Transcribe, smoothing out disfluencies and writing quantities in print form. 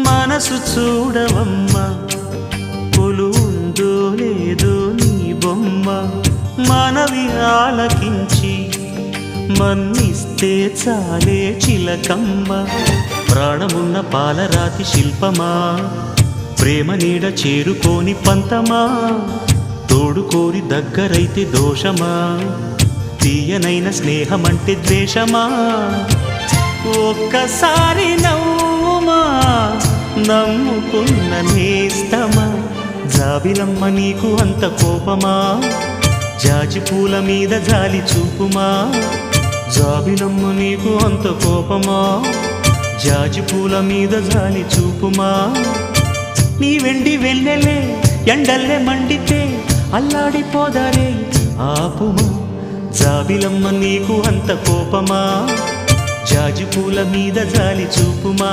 మనసు చూడవమ్మా కొలువుందో లేదో నీ బొమ్మ మనవి ఆలకించి మన్నిస్తే చాలే చిలకమ్మ ప్రాణమున్న పాలరాతి శిల్పమా ప్రేమ నీడ చేరుకోని పంతమా తోడుకోరి దగ్గరైతే దోషమా తీయనైన స్నేహమంటే ద్వేషమా ఒక్కసారి నవ్వుమా నమ్ముకున్న నేస్తమా జాబిలమ్మ నీకు అంత కోపమా జాజి పూల మీద జాలి చూపుమా జాబిలమ్మ నీకు అంత కోపమా జాజి పూల మీద జాలి చూపుమా నీ వెండి వెళ్ళలే ఎండల్లే మండితే అల్లాడిపోదారే ఆపుమా జాబిలమ్మ నీకు అంత కోపమా జాజి పూల మీద జాలి చూపుమా